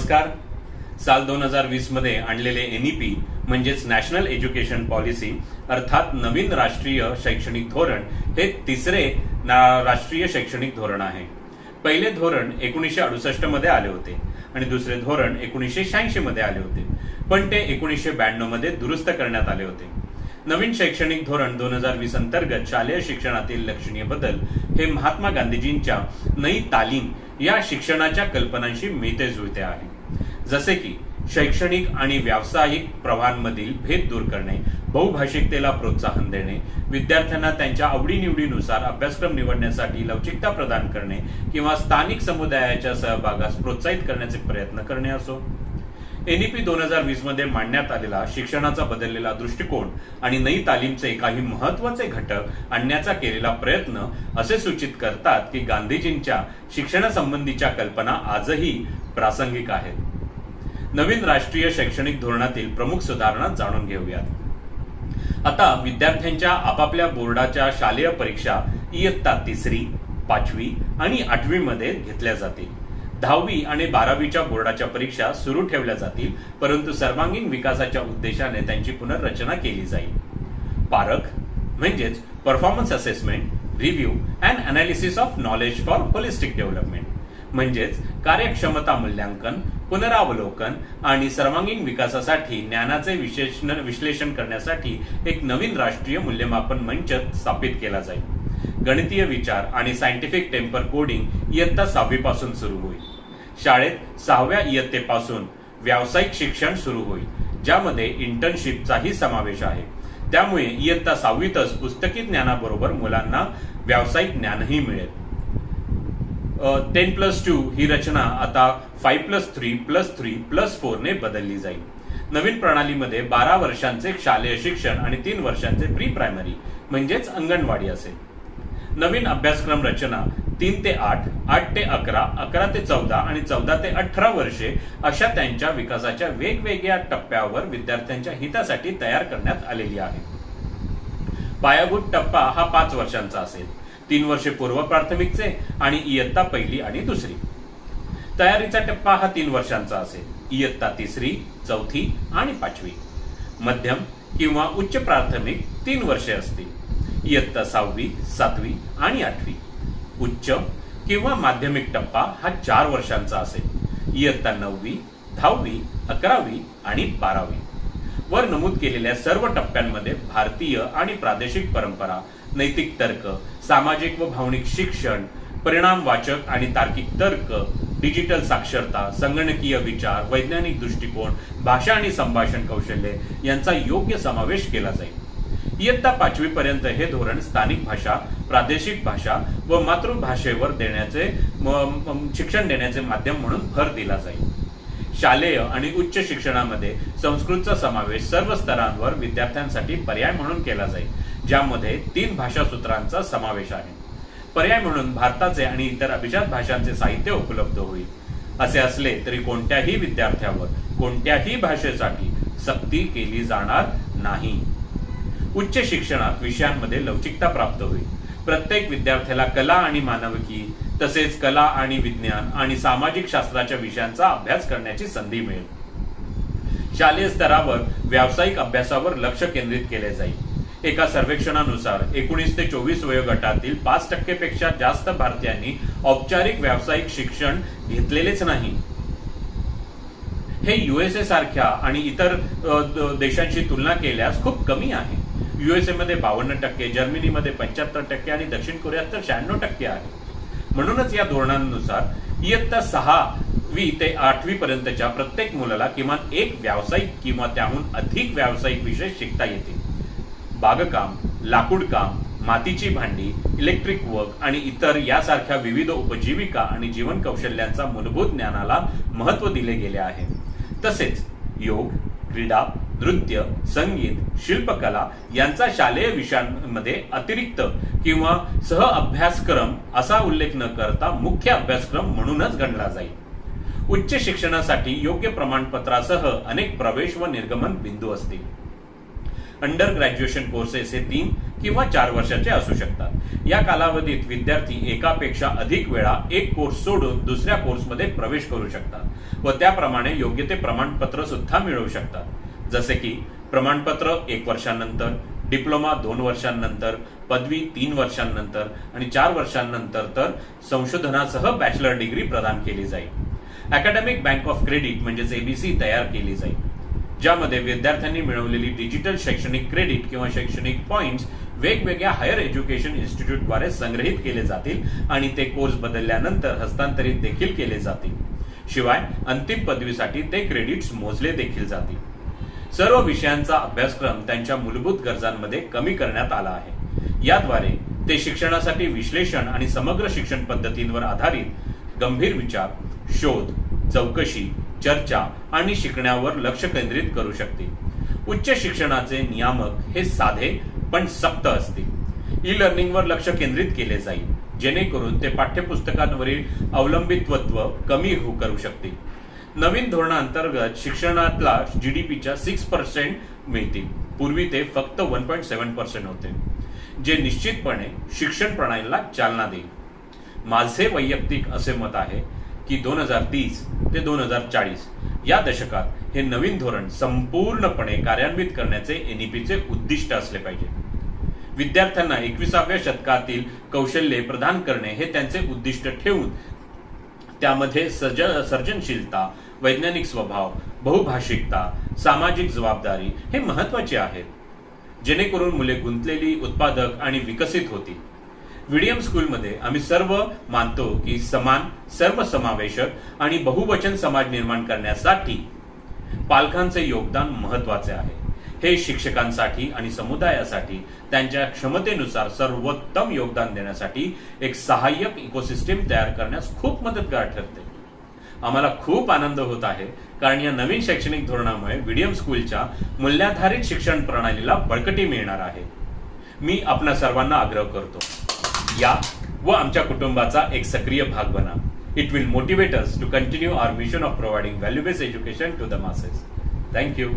नमस्कार. साल 2020 मध्ये आणलेले NEP म्हणजेच नॅशनल एज्युकेशन पॉलिसी अर्थात नवीन राष्ट्रीय शैक्षणिक धोरण हे तिसरे राष्ट्रीय शैक्षणिक धोरण आहे. पहिले धोरण 1968 मध्ये आले होते आणि दुसरे धोरण 1986 मध्ये आले होते, पण ते 1992 मध्ये दुरुस्त करण्यात आले होते. नवीन शैक्षणिक धोरण 2020 अंतर्गत शालेय शिक्षणातील लक्षणीय बदल हे महात्मा गांधीजींच्या नई तालीम या शिक्षणाच्या कल्पनांशी मिळते जुळते आहे. जसे की शैक्षणिक आणि व्यावसायिक प्रवाहांमधील भेद दूर करणे, बहुभाषिकतेला प्रोत्साहन देणे, विद्यार्थ्यांना त्यांच्या आवडीनिवडीनुसार अभ्यासक्रम निवडण्यासाठी लवचिकता प्रदान करणे किंवा स्थानिक समुदायाच्या सहभागास प्रोत्साहित करण्याचे प्रयत्न करणे असो. NEP 2020 मध्ये मांडण्यात आलेला शिक्षणाचा बदललेला दृष्टिकोन आणि नई तालीमचे काही महत्वाचे घटक आणण्याचा केलेला प्रयत्न असे सूचित करतात की गांधीजींच्या शिक्षणासंबंधीच्या कल्पना आजही प्रासंगिक आहेत. नवीन राष्ट्रीय शैक्षणिक धोरणातील प्रमुख सुधारणा जाणून घेऊयात. आता विद्यार्थ्यांच्या आपापल्या बोर्डाच्या शालेय परीक्षा इयत्ता 3री, 5वी आणि 8वी मध्ये घेतल्या जातील. 10वी आणि 12वीच्या बोर्डाच्या परीक्षा सुरू ठेवल्या जातील, परंतु सर्वांगीण विकासाच्या उद्देशाने त्यांची पुनर्रचना केली जाईल. पारख म्हणजेच performance assessment, review and analysis of knowledge for holistic development म्हणजेच कार्यक्षमता मूल्यांकन, पुनरावलोकन आणि सर्वांगीण विकासासाठी ज्ञानाचे विश्लेषण करण्यासाठी एक नवीन राष्ट्रीय मूल्यमापन मंच स्थापित केला जाईल. गणितीय विचार आणि सायंटिफिक टेम्पर कोडिंग इयत्ता 6वी पासून सुरू होईल. शाळेत 6व्या इयत्तेपासून व्यावसायिक शिक्षण सुरू होईल, ज्यामध्ये इंटर्नशिपचाही समावेश आहे. त्यामुळे इयत्ता 6वीतच पुस्तकी ज्ञानाबरोबर मुलांना व्यावसायिक ज्ञानही मिळेल. 10+2 ही रचना आता 5+3+3+4 ने बदलली जाईल. नवीन प्रणालीमध्ये 12 वर्षांचे शालेय शिक्षण आणि 3 वर्षांचे प्री प्रायमरी म्हणजेच अंगणवाडी असेल. नवीन अभ्यासक्रम रचना 3 ते 8, 8 ते 11, 11 ते 14 आणि 14 ते 18 वर्षे अशा त्यांच्या विकासाच्या वेगवेगळ्या टप्प्यावर विद्यार्थ्यांच्या हितासाठी तयार करण्यात आलेली आहे. पायाभूत टप्पा हा 5 वर्षांचा असेल. 3 वर्षे पूर्व प्राथमिकचे आणि इयत्ता 1ली आणि 2री. तयारीचा टप्पा हा 3 वर्षांचा असेल. इयत्ता 3री, 4थी आणि 5वी. मध्यम किंवा उच्च प्राथमिक 3 वर्षे असतील. इयत्ता 6वी, 7वी आणि 8वी. उच्च किंवा माध्यमिक टप्पा हा 4 वर्षांचा असेल. इयत्ता 9वी, 10वी, 11वी आणि 12वी. वर नमूद केलेल्या सर्व टप्प्यांमध्ये भारतीय आणि प्रादेशिक परंपरा, नैतिक तर्क, सामाजिक व भावनिक शिक्षण, परिणामवाचक आणि तार्किक तर्क, डिजिटल साक्षरता, संगणकीय विचार, वैज्ञानिक दृष्टिकोन, भाषा आणि संभाषण कौशल्ये यांचा योग्य समावेश केला जाईल. इयत्ता 5वी पर्यंत हे धोरण स्थानिक भाषा, प्रादेशिक भाषा व मातृभाषेवर शिक्षण देण्याचे माध्यम म्हणून भर दिला जाईल. शालेय आणि उच्च शिक्षणामध्ये संस्कृतचा समावेश सर्व स्तरांवर विद्यार्थ्यांसाठी पर्याय म्हणून केला जाईल, ज्यामध्ये 3 भाषासूत्रांचा समावेश आहे. पर्याय म्हणून भारताचे आणि इतर अभिजात भाषांचे साहित्य उपलब्ध होईल. असे असले तरी कोणत्याही विद्यार्थ्यावर कोणत्याही भाषेसाठी सक्ती केली जाणार नाही. उच्च शिक्षणात विषयांमध्ये लवचिकता प्राप्त होईल. प्रत्येक विद्यार्थ्याला कला आणि मानविकी तसेच कला आणि विज्ञान आणि सामाजिक शास्त्राच्या विषयांचा अभ्यास करण्याची संधी मिळेल. शालेय स्तरावर व्यावसायिक अभ्यासावर लक्ष केंद्रित केले जाईल. एका सर्वेक्षणानुसार 19 ते 24 वयोगटातील 5% पेक्षा जास्त भारतीयांनी औपचारिक व्यावसायिक शिक्षण घेतलेलेच नाही. हे USA सारख्या आणि इतर देशांशी तुलना केल्यास खूप कमी आहे. USA मध्ये 52%, जर्मनीमध्ये 75% आणि दक्षिण कोरियात तर 96% आहे. म्हणूनच या धोरणानुसार इयत्ता 6वी ते 8वी पर्यंतच्या प्रत्येक मुलाला किमान एक व्यावसायिक किंवा त्याहून अधिक व्यावसायिक विषय शिकता येतील. बागकाम, लाकूडकाम, मातीची भांडी, इलेक्ट्रिक वर्क आणि इतर यासारख्या विविध उपजीविका आणि जीवन कौशल्यांचा मूलभूत ज्ञानाला महत्त्व दिले गेले आहे. तसेच योग, क्रीडा, नृत्य, संगीत, शिल्पकला यांचा शालेय विषयांमध्ये अतिरिक्त किंवा सह अभ्यासक्रम असा उल्लेख न करता मुख्य अभ्यासक्रम म्हणूनच गणला जाईल. उच्च शिक्षणासाठी योग्य प्रमाणपत्रासह अनेक प्रवेश व निर्गमन बिंदू असतील. अंडर ग्रॅज्युएशन कोर्सेस हे 3 किंवा 4 वर्षाचे असू शकतात। या कालावधीत विद्यार्थी एकापेक्षा अधिक वेळा एक कोर्स सोडून दुसऱ्या कोर्समध्ये प्रवेश करू शकतात व त्याप्रमाणे योग्य ते प्रमाणपत्र सुद्धा मिळवू शकतात, जसे की प्रमाणपत्र 1 वर्षानंतर, डिप्लोमा 2 वर्षांनंतर, पदवी 3 वर्षांनंतर आणि 4 वर्षांनंतर तर संशोधनासह बॅचलर डिग्री प्रदान केली जाईल। अकॅडमिक बँक ऑफ क्रेडिट म्हणजेच एबीसी तयार केली जाईल, ज्यामध्ये विद्यार्थ्यांनी मिळवलेली डिजिटल शैक्षणिक क्रेडिट किंवा शैक्षणिक पॉइंट्स वेगवेगळ्या हायर एज्युकेशन इन्स्टिट्यूटद्वारे संग्रहित केले जातील आणि ते कोर्स बदलल्यानंतर हस्तांतरित देखील केले जातील। शिवाय अंतिम पदवीसाठी ते क्रेडिट्स मोजले देखील जातील। सर्व विषयांचा अभ्यासक्रम त्यांच्या मूलभूत गरजांमध्ये कमी करण्यात आला आहे। याद्वारे ते शिक्षणासाठी विश्लेषण आणि समग्र शिक्षण पद्धतींवर आधारित गंभीर विचार, शोध, चौकशी, चर्चा आणि शिकण्यावर लक्ष केंद्रित करू शकतील। उच्च शिक्षणाचे नियामक हे साधे पण सक्त असतील। ई लर्निंगवर लक्ष केंद्रित केले जाईल, जेणेकरून ते पाठ्यपुस्तकांवरील अवलंबित्व कमी करू शकतील। नवीन धोरणाअंतर्गत शिक्षणातला जीडीपीच्या 6% मिळतील, पूर्वी ते फक्त 1.7% होते, जे निश्चितपणे शिक्षण प्रणालीला चालना देईल। माझे वैयक्तिक असे मत आहे की 2030 ते 2040 या दशकात हे नवीन धोरण संपूर्णपणे कार्यान्वित करण्याचे एनईपीचे उद्दिष्ट असले पाहिजे। विद्यार्थ्यांना 21व्या शतकातील कौशल्ये प्रदान करणे हे त्यांचे उद्दिष्ट ठेवून त्यामध्ये सर्जनशीलता, वैज्ञानिक स्वभाव, बहुभाषिकता, सामाजिक जबाबदारी हे महत्वाचे आहेत, जेणेकरून मुले गुंतलेली, उत्पादक आणि विकसित होतील। विडियम स्कूलमध्ये आम्ही सर्व मानतो की समान, सर्वसमावेशक आणि बहुवचन समाज निर्माण करण्यासाठी पालकांचे योगदान महत्वाचे आहे। हे शिक्षकांसाठी आणि समुदायासाठी त्यांच्या क्षमतेनुसार सर्वोत्तम योगदान देण्यासाठी एक सहाय्यक इकोसिस्टीम तयार करण्यास खूप मदतगार ठरते। आम्हाला खूप आनंद होत आहे, कारण या नवीन शैक्षणिक धोरणामुळे विडियम स्कूलच्या मूल्याधारित शिक्षण प्रणालीला बळकटी मिळणार आहे। मी आपणा सर्वांना आग्रह करतो, या व आमच्या कुटुंबाचा एक सक्रिय भाग बना। It will motivate us to continue our mission of providing value based education to the masses. Thank you.